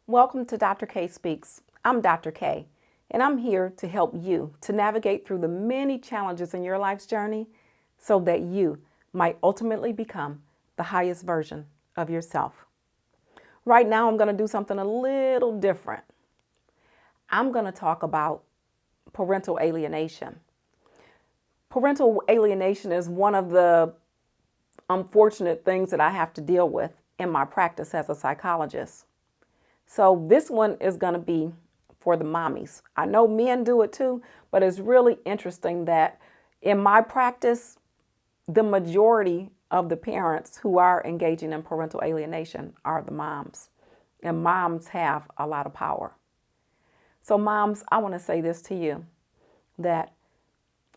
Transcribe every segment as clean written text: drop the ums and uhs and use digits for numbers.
Welcome to Dr. K Speaks. I'm Dr. K, and I'm here to help you to navigate through the many challenges in your life's journey so that you might ultimately become the highest version of yourself. Right now, I'm going to do something a little different. I'm going to talk about parental alienation. Parental alienation is one of the unfortunate things that I have to deal with in my practice as a psychologist. So this one is going to be for the mommies. I know men do it too, but it's really interesting that in my practice, the majority of the parents who are engaging in parental alienation are the moms. And moms have a lot of power. So moms, I want to say this to you, that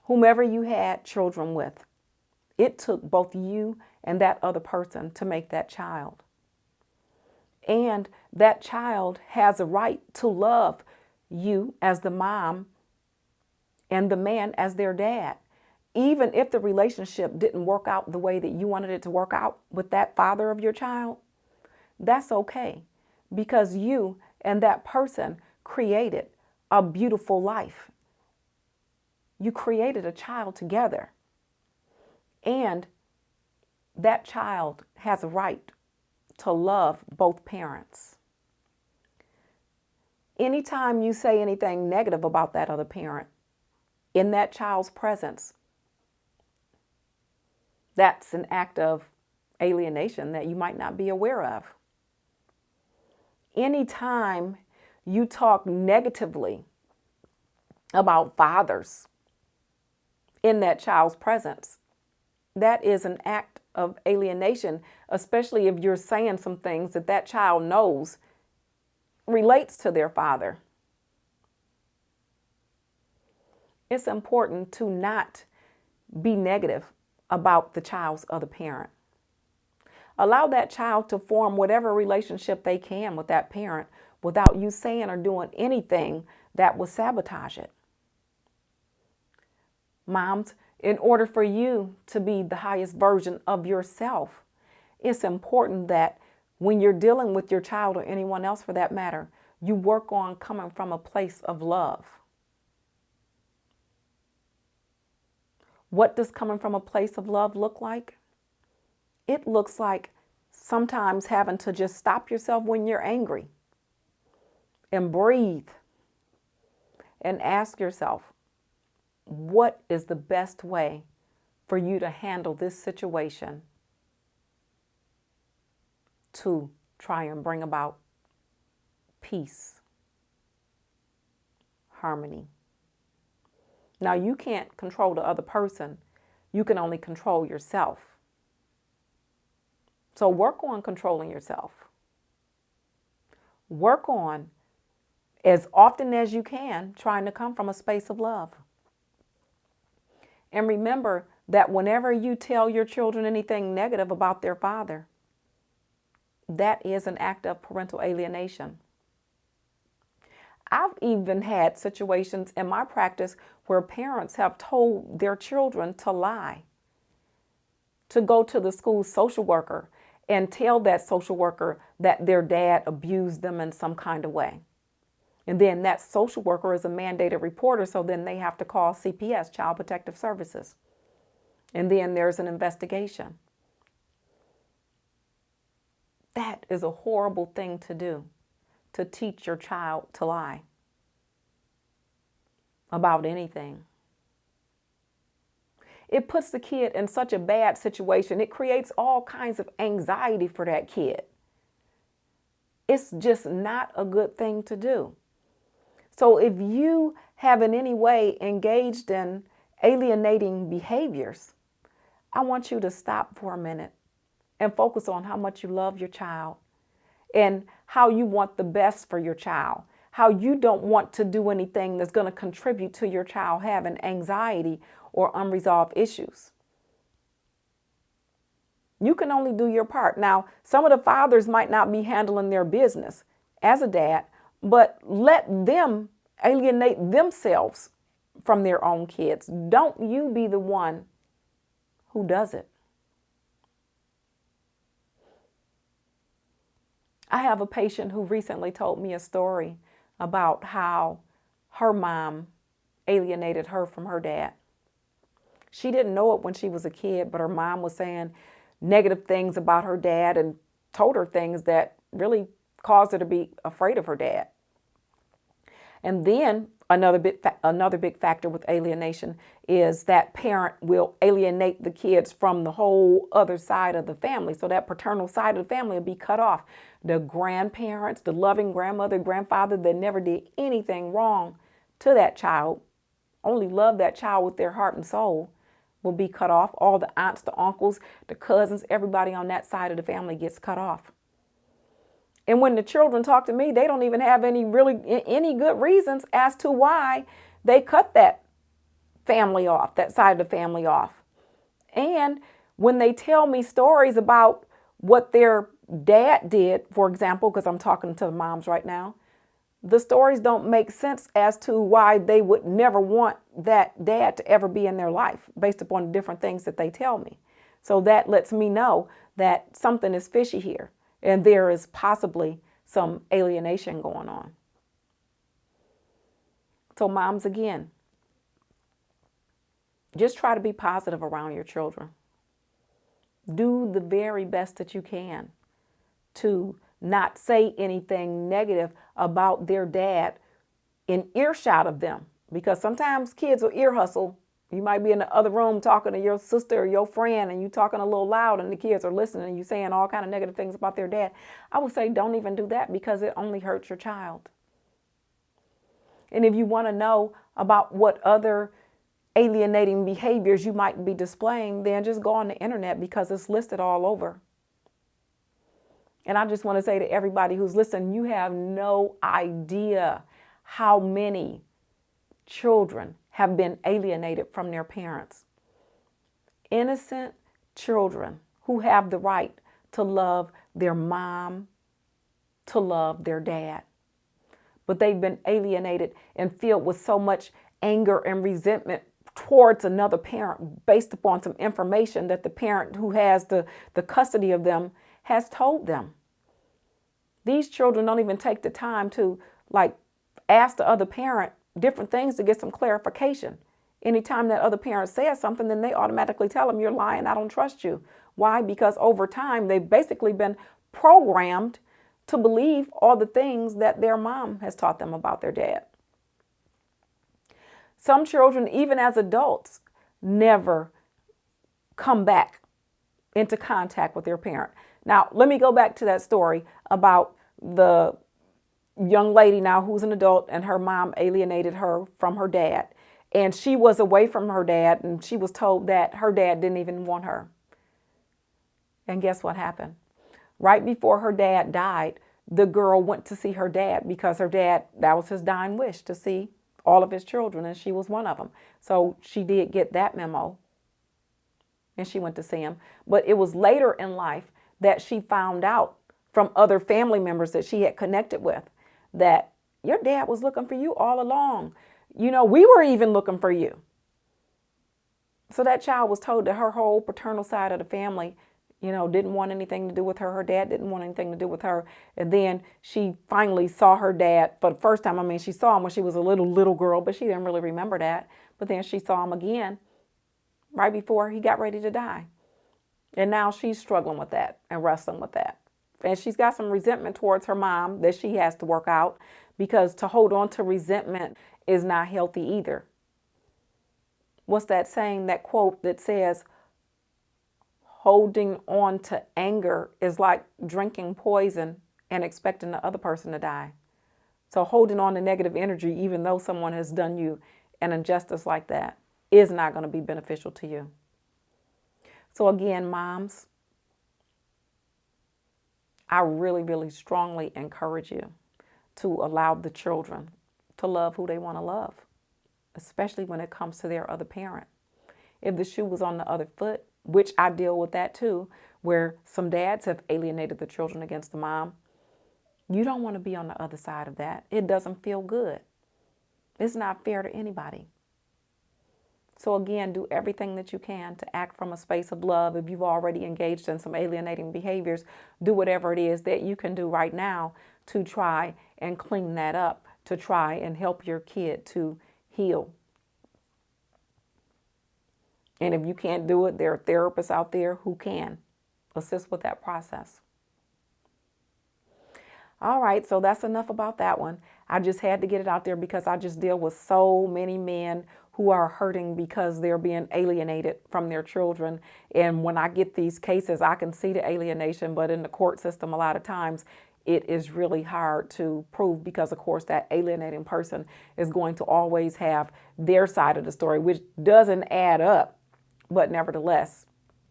whomever you had children with, it took both you and that other person to make that child. And that child has a right to love you as the mom and the man as their dad. Even if the relationship didn't work out the way that you wanted it to work out with that father of your child, that's okay, because you and that person created a beautiful life. You created a child together, and that child has a right to love both parents. Anytime you say anything negative about that other parent in that child's presence, that's an act of alienation that you might not be aware of. Anytime you talk negatively about fathers in that child's presence, that is an act of alienation, especially if you're saying some things that that child knows relates to their father. It's important to not be negative about the child's other parent. Allow that child to form whatever relationship they can with that parent without you saying or doing anything that will sabotage it. Moms, in order for you to be the highest version of yourself, it's important that when you're dealing with your child or anyone else for that matter, you work on coming from a place of love. What does coming from a place of love look like? It looks like sometimes having to just stop yourself when you're angry and breathe and ask yourself, what is the best way for you to handle this situation to try and bring about peace, harmony? Now, you can't control the other person. You can only control yourself. So work on controlling yourself. Work on, as often as you can, trying to come from a space of love. And remember that whenever you tell your children anything negative about their father, that is an act of parental alienation. I've even had situations in my practice where parents have told their children to lie, to go to the school social worker and tell that social worker that their dad abused them in some kind of way. And then that social worker is a mandated reporter, so then they have to call CPS, Child Protective Services. And then there's an investigation. That is a horrible thing to do, to teach your child to lie about anything. It puts the kid in such a bad situation. It creates all kinds of anxiety for that kid. It's just not a good thing to do. So if you have in any way engaged in alienating behaviors, I want you to stop for a minute and focus on how much you love your child and how you want the best for your child, how you don't want to do anything that's going to contribute to your child having anxiety or unresolved issues. You can only do your part. Now, some of the fathers might not be handling their business as a dad, but let them alienate themselves from their own kids. Don't you be the one who does it. I have a patient who recently told me a story about how her mom alienated her from her dad. She didn't know it when she was a kid, but her mom was saying negative things about her dad and told her things that really caused her to be afraid of her dad. And then another big factor with alienation is that parent will alienate the kids from the whole other side of the family. So that paternal side of the family will be cut off. The grandparents, the loving grandmother, grandfather that never did anything wrong to that child, only loved that child with their heart and soul, will be cut off. All the aunts, the uncles, the cousins, everybody on that side of the family gets cut off. And when the children talk to me, they don't even have any good reasons as to why they cut that family off, that side of the family off. And when they tell me stories about what their dad did, for example, because I'm talking to the moms right now, the stories don't make sense as to why they would never want that dad to ever be in their life based upon the different things that they tell me. So that lets me know that something is fishy here and there is possibly some alienation going on. So moms, again, just try to be positive around your children. Do the very best that you can to not say anything negative about their dad in earshot of them, because sometimes kids will ear hustle. You might be in the other room talking to your sister or your friend and you talking a little loud and the kids are listening and you saying all kind of negative things about their dad. I would say don't even do that because it only hurts your child. And if you want to know about what other alienating behaviors you might be displaying, then just go on the internet because it's listed all over. And I just want to say to everybody who's listening, you have no idea how many children have been alienated from their parents. Innocent children who have the right to love their mom, to love their dad. But they've been alienated and filled with so much anger and resentment towards another parent based upon some information that the parent who has the custody of them has told them. These children don't even take the time to ask the other parent different things to get some clarification. Anytime that other parent says something, then they automatically tell them, you're lying, I don't trust you. Why? Because over time, they've basically been programmed to believe all the things that their mom has taught them about their dad. Some children, even as adults, never come back into contact with their parent. Now, let me go back to that story about the young lady now who's an adult and her mom alienated her from her dad. And she was away from her dad and she was told that her dad didn't even want her. And guess what happened? Right before her dad died, the girl went to see her dad because her dad, that was his dying wish, to see all of his children, and she was one of them. So she did get that memo and she went to see him. But it was later in life that she found out from other family members that she had connected with that your dad was looking for you all along. You know, we were even looking for you. So that child was told that her whole paternal side of the family, didn't want anything to do with her. Her dad didn't want anything to do with her. And then she finally saw her dad for the first time. She saw him when she was a little girl, but she didn't really remember that. But then she saw him again right before he got ready to die. And now she's struggling with that and wrestling with that. And she's got some resentment towards her mom that she has to work out, because to hold on to resentment is not healthy either. What's that saying, that quote that says, holding on to anger is like drinking poison and expecting the other person to die. So holding on to negative energy, even though someone has done you an injustice like that, is not going to be beneficial to you. So again, moms, I really, really strongly encourage you to allow the children to love who they want to love, especially when it comes to their other parent. If the shoe was on the other foot, which I deal with that too, where some dads have alienated the children against the mom, you don't want to be on the other side of that. It doesn't feel good. It's not fair to anybody. So again, do everything that you can to act from a space of love. If you've already engaged in some alienating behaviors, do whatever it is that you can do right now to try and clean that up, to try and help your kid to heal. And if you can't do it, there are therapists out there who can assist with that process. All right, so that's enough about that one. I just had to get it out there because I just deal with so many men who are hurting because they're being alienated from their children. And when I get these cases, I can see the alienation, but in the court system, a lot of times it is really hard to prove because, of course, that alienating person is going to always have their side of the story, which doesn't add up. But nevertheless,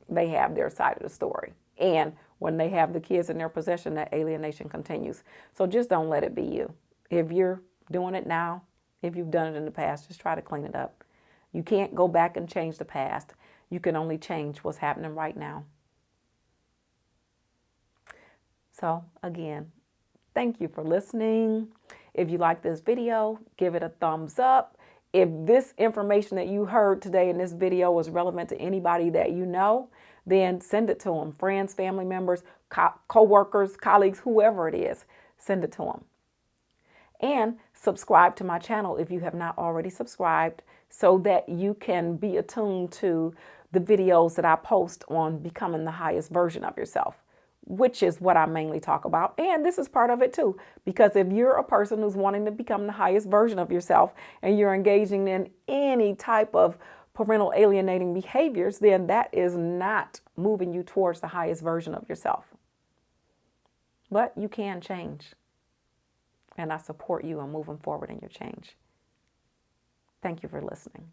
they have their side of the story. And when they have the kids in their possession, that alienation continues. So just don't let it be you. If you're doing it now, if you've done it in the past, just try to clean it up. You can't go back and change the past. You can only change what's happening right now. So again, thank you for listening. If you like this video, give it a thumbs up. If this information that you heard today in this video was relevant to anybody that you know, then send it to them. Friends, family members, co-workers, colleagues, whoever it is, send it to them. And subscribe to my channel if you have not already subscribed so that you can be attuned to the videos that I post on becoming the highest version of yourself, which is what I mainly talk about. And this is part of it too, because if you're a person who's wanting to become the highest version of yourself and you're engaging in any type of parental alienating behaviors, then that is not moving you towards the highest version of yourself. But you can change. And I support you in moving forward in your change. Thank you for listening.